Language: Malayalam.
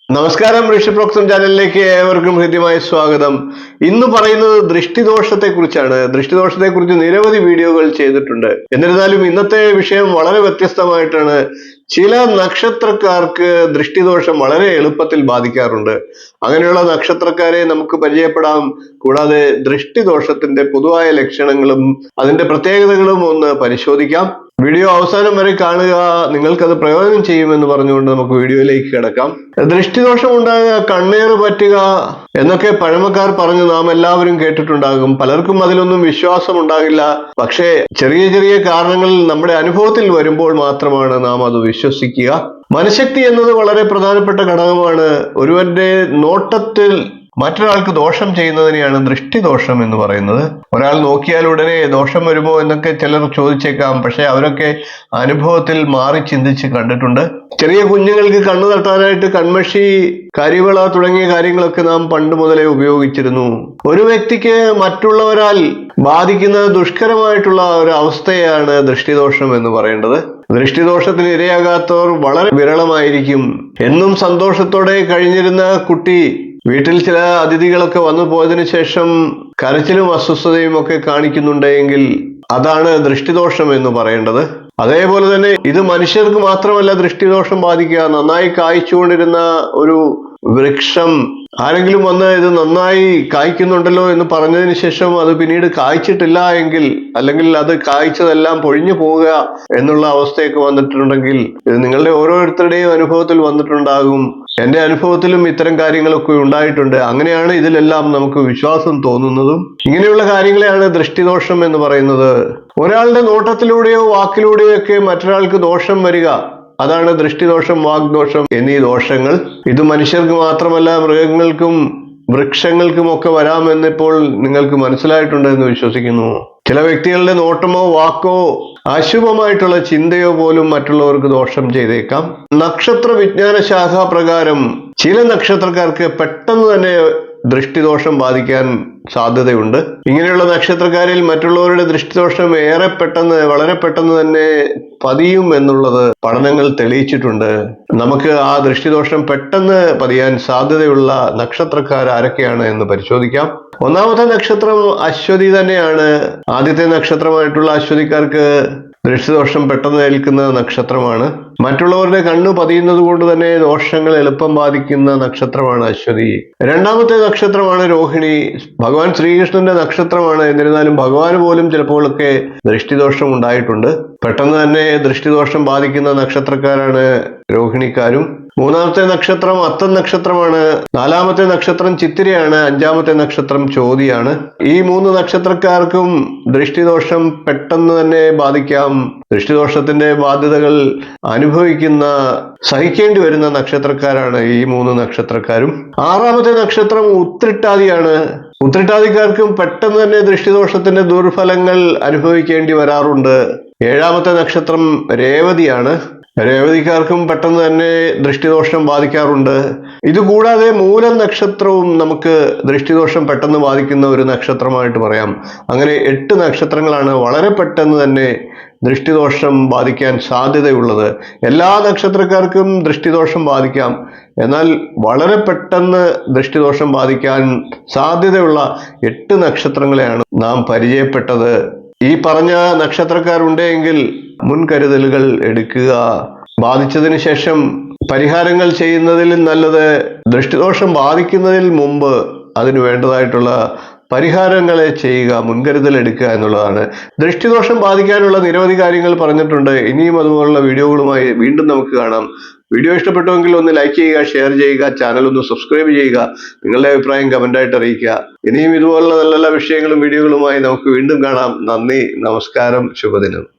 നമസ്കാരം, ഋഷിപ്രോക്സം ചാനലിലേക്ക് ഏവർക്കും ഹൃദ്യമായ സ്വാഗതം. ഇന്ന് പറയുന്നത് ദൃഷ്ടിദോഷത്തെ കുറിച്ചാണ്. ദൃഷ്ടിദോഷത്തെ കുറിച്ച് നിരവധി വീഡിയോകൾ ചെയ്തിട്ടുണ്ട്. എന്നിരുന്നാലും ഇന്നത്തെ വിഷയം വളരെ വ്യത്യസ്തമായിട്ടാണ്. ചില നക്ഷത്രക്കാർക്ക് ദൃഷ്ടിദോഷം വളരെ എളുപ്പത്തിൽ ബാധിക്കാറുണ്ട്. അങ്ങനെയുള്ള നക്ഷത്രക്കാരെ നമുക്ക് പരിചയപ്പെടാം. കൂടാതെ ദൃഷ്ടിദോഷത്തിന്റെ പൊതുവായ ലക്ഷണങ്ങളും അതിന്റെ പ്രത്യേകതകളും ഒന്ന് പരിശോധിക്കാം. വീഡിയോ അവസാനം വരെ കാണുക, നിങ്ങൾക്കത് പ്രയോജനം ചെയ്യുമെന്ന് പറഞ്ഞുകൊണ്ട് നമുക്ക് വീഡിയോയിലേക്ക് കിടക്കാം. ദൃഷ്ടിദോഷം ഉണ്ടാകുക, കണ്ണേറ് പറ്റുക എന്നൊക്കെ പഴമക്കാർ പറഞ്ഞു നാം എല്ലാവരും കേട്ടിട്ടുണ്ടാകും. പലർക്കും അതിലൊന്നും വിശ്വാസം ഉണ്ടാകില്ല. പക്ഷേ ചെറിയ ചെറിയ കാരണങ്ങൾ നമ്മുടെ അനുഭവത്തിൽ വരുമ്പോൾ മാത്രമാണ് നാം അത് വിശ്വസിക്കുക. മനഃശക്തി എന്നത് വളരെ പ്രധാനപ്പെട്ട ഘടകമാണ്. ഒരുവന്റെ നോട്ടത്തിൽ മറ്റൊരാൾക്ക് ദോഷം ചെയ്യുന്നതിനെയാണ് ദൃഷ്ടിദോഷം എന്ന് പറയുന്നത്. ഒരാൾ നോക്കിയാൽ ഉടനെ ദോഷം വരുമോ എന്നൊക്കെ ചിലർ ചോദിച്ചേക്കാം. പക്ഷെ അവരൊക്കെ അനുഭവത്തിൽ മാറി ചിന്തിച്ച് കണ്ടിട്ടുണ്ട്. ചെറിയ കുഞ്ഞുങ്ങൾക്ക് കണ്ണു തട്ടാനായിട്ട് കൺമഷി, കരിവള തുടങ്ങിയ കാര്യങ്ങളൊക്കെ നാം പണ്ട് മുതലേ ഉപയോഗിച്ചിരുന്നു. ഒരു വ്യക്തിക്ക് മറ്റുള്ളവരാൽ ബാധിക്കുന്ന ദുഷ്കരമായിട്ടുള്ള ഒരു അവസ്ഥയാണ് ദൃഷ്ടിദോഷം എന്ന് പറയേണ്ടത്. ദൃഷ്ടിദോഷത്തിന് ഇരയാകാത്തവർ വളരെ വിരളമായിരിക്കും. എന്നും സന്തോഷത്തോടെ കഴിഞ്ഞിരുന്ന കുട്ടി വീട്ടിൽ ചില അതിഥികളൊക്കെ വന്നു പോയതിനു ശേഷം കരച്ചിലും അസ്വസ്ഥതയും ഒക്കെ കാണിക്കുന്നുണ്ടെങ്കിൽ അതാണ് ദൃഷ്ടിദോഷം എന്ന് പറയേണ്ടത്. അതേപോലെ തന്നെ ഇത് മനുഷ്യർക്ക് മാത്രമല്ല ദൃഷ്ടിദോഷം ബാധിക്കുക. നന്നായി കായ്ച്ചുകൊണ്ടിരുന്ന ഒരു വൃക്ഷം ആരെങ്കിലും വന്ന് ഇത് നന്നായി കായ്ക്കുന്നുണ്ടല്ലോ എന്ന് പറഞ്ഞതിന് ശേഷം അത് പിന്നീട് കായ്ച്ചിട്ടില്ല എങ്കിൽ, അല്ലെങ്കിൽ അത് കായ്ച്ചതെല്ലാം പൊഴിഞ്ഞു പോവുക എന്നുള്ള അവസ്ഥയൊക്കെ വന്നിട്ടുണ്ടെങ്കിൽ ഇത് നിങ്ങളുടെ ഓരോരുത്തരുടെയും അനുഭവത്തിൽ വന്നിട്ടുണ്ടാകും. എന്റെ അനുഭവത്തിലും ഇത്തരം കാര്യങ്ങളൊക്കെ ഉണ്ടായിട്ടുണ്ട്. അങ്ങനെയാണ് ഇതിലെല്ലാം നമുക്ക് വിശ്വാസം തോന്നുന്നതും. ഇങ്ങനെയുള്ള കാര്യങ്ങളെയാണ് ദൃഷ്ടിദോഷം എന്ന് പറയുന്നത്. ഒരാളുടെ നോട്ടത്തിലൂടെയോ വാക്കിലൂടെയോ ഒക്കെ മറ്റൊരാൾക്ക് ദോഷം വരിക, അതാണ് ദൃഷ്ടിദോഷം, വാഗ്ദോഷം എന്നീ ദോഷങ്ങൾ. ഇത് മനുഷ്യർക്ക് മാത്രമല്ല മൃഗങ്ങൾക്കും വൃക്ഷങ്ങൾക്കും ഒക്കെ വരാമെന്നിപ്പോൾ നിങ്ങൾക്ക് മനസ്സിലായിട്ടുണ്ട് എന്ന് വിശ്വസിക്കുന്നു. ചില വ്യക്തികളുടെ നോട്ടമോ വാക്കോ അശുഭമായിട്ടുള്ള ചിന്തയോ പോലും മറ്റുള്ളവർക്ക് ദോഷം ചെയ്തേക്കാം. നക്ഷത്ര വിജ്ഞാന ശാഖ പ്രകാരം ചില നക്ഷത്രക്കാർക്ക് പെട്ടെന്ന് തന്നെ ദൃഷ്ടിദോഷം ബാധിക്കാൻ സാധ്യതയുണ്ട്. ഇങ്ങനെയുള്ള നക്ഷത്രക്കാരിൽ മറ്റുള്ളവരുടെ ദൃഷ്ടിദോഷം വളരെ പെട്ടെന്ന് തന്നെ പതിയും എന്നുള്ളത് പഠനങ്ങൾ തെളിയിച്ചിട്ടുണ്ട്. നമുക്ക് ആ ദൃഷ്ടിദോഷം പെട്ടെന്ന് പതിയാൻ സാധ്യതയുള്ള നക്ഷത്രക്കാർ ആരൊക്കെയാണ് എന്ന് പരിശോധിക്കാം. ഒന്നാമത്തെ നക്ഷത്രം അശ്വതി തന്നെയാണ്. ആദ്യത്തെ നക്ഷത്രമായിട്ടുള്ള അശ്വതിക്കാർക്ക് ദൃഷ്ടിദോഷം പെട്ടെന്ന് ഏൽക്കുന്ന നക്ഷത്രമാണ്. മറ്റുള്ളവരുടെ കണ്ണു പതിയുന്നത് കൊണ്ട് തന്നെ ദോഷങ്ങൾ എളുപ്പം ബാധിക്കുന്ന നക്ഷത്രമാണ് അശ്വതി. രണ്ടാമത്തെ നക്ഷത്രമാണ് രോഹിണി. ഭഗവാൻ ശ്രീകൃഷ്ണന്റെ നക്ഷത്രമാണ്. എന്നിരുന്നാലും ഭഗവാന് പോലും ചിലപ്പോഴൊക്കെ ദൃഷ്ടിദോഷം ഉണ്ടായിട്ടുണ്ട്. പെട്ടെന്ന് തന്നെ ദൃഷ്ടിദോഷം ബാധിക്കുന്ന നക്ഷത്രക്കാരാണ് രോഹിണിക്കാരും. മൂന്നാമത്തെ നക്ഷത്രം അത്തം നക്ഷത്രമാണ്. നാലാമത്തെ നക്ഷത്രം ചിത്തിരയാണ്. അഞ്ചാമത്തെ നക്ഷത്രം ചോതിയാണ്. ഈ മൂന്ന് നക്ഷത്രക്കാർക്കും ദൃഷ്ടിദോഷം പെട്ടെന്ന് തന്നെ ബാധിക്കാം. ദൃഷ്ടിദോഷത്തിന്റെ ബാധ്യതകൾ സഹിക്കേണ്ടി വരുന്ന നക്ഷത്രക്കാരാണ് ഈ മൂന്ന് നക്ഷത്രക്കാരും. ആറാമത്തെ നക്ഷത്രം ഉത്രട്ടാതിയാണ്. ഉത്രട്ടാതിക്കാർക്കും പെട്ടെന്ന് തന്നെ ദൃഷ്ടിദോഷത്തിന്റെ ദുർഫലങ്ങൾ അനുഭവിക്കേണ്ടി വരാറുണ്ട്. ഏഴാമത്തെ നക്ഷത്രം രേവതിയാണ്. രേവതിക്കാർക്കും പെട്ടെന്ന് തന്നെ ദൃഷ്ടിദോഷം ബാധിക്കാറുണ്ട്. ഇതുകൂടാതെ മൂലം നക്ഷത്രവും നമുക്ക് ദൃഷ്ടിദോഷം പെട്ടെന്ന് ബാധിക്കുന്ന ഒരു നക്ഷത്രമായിട്ട് പറയാം. അങ്ങനെ 8 നക്ഷത്രങ്ങളാണ് വളരെ പെട്ടെന്ന് തന്നെ ദൃഷ്ടിദോഷം ബാധിക്കാൻ സാധ്യതയുള്ളത്. എല്ലാ നക്ഷത്രക്കാർക്കും ദൃഷ്ടിദോഷം ബാധിക്കാം. എന്നാൽ വളരെ പെട്ടെന്ന് ദൃഷ്ടിദോഷം ബാധിക്കാൻ സാധ്യതയുള്ള 8 നക്ഷത്രങ്ങളെയാണ് നാം പരിചയപ്പെട്ടത്. ഈ പറഞ്ഞ നക്ഷത്രക്കാരുണ്ടെങ്കിൽ മുൻകരുതലുകൾ എടുക്കുക. ബാധിച്ചതിന് ശേഷം പരിഹാരങ്ങൾ ചെയ്യുന്നതിലും നല്ലത് ദൃഷ്ടിദോഷം ബാധിക്കുന്നതിൽ മുമ്പ് അതിന് വേണ്ടതായിട്ടുള്ള പരിഹാരങ്ങളെ ചെയ്യുക, മുൻകരുതൽ എടുക്കുക എന്നുള്ളതാണ്. ദൃഷ്ടിദോഷം ബാധിക്കാനുള്ള നിരവധി കാര്യങ്ങൾ പറഞ്ഞിട്ടുണ്ട്. ഇനിയും അതുപോലുള്ള വീഡിയോകളുമായി വീണ്ടും നമുക്ക് കാണാം. വീഡിയോ ഇഷ്ടപ്പെട്ടുവെങ്കിൽ ഒന്ന് ലൈക്ക് ചെയ്യുക, ഷെയർ ചെയ്യുക, ചാനൽ ഒന്ന് സബ്സ്ക്രൈബ് ചെയ്യുക, നിങ്ങളുടെ അഭിപ്രായം കമൻ്റായിട്ട് അറിയിക്കുക. ഇനിയും ഇതുപോലുള്ള നല്ല നല്ല വിഷയങ്ങളും വീഡിയോകളുമായി നമുക്ക് വീണ്ടും കാണാം. നന്ദി, നമസ്കാരം, ശുഭദിനം.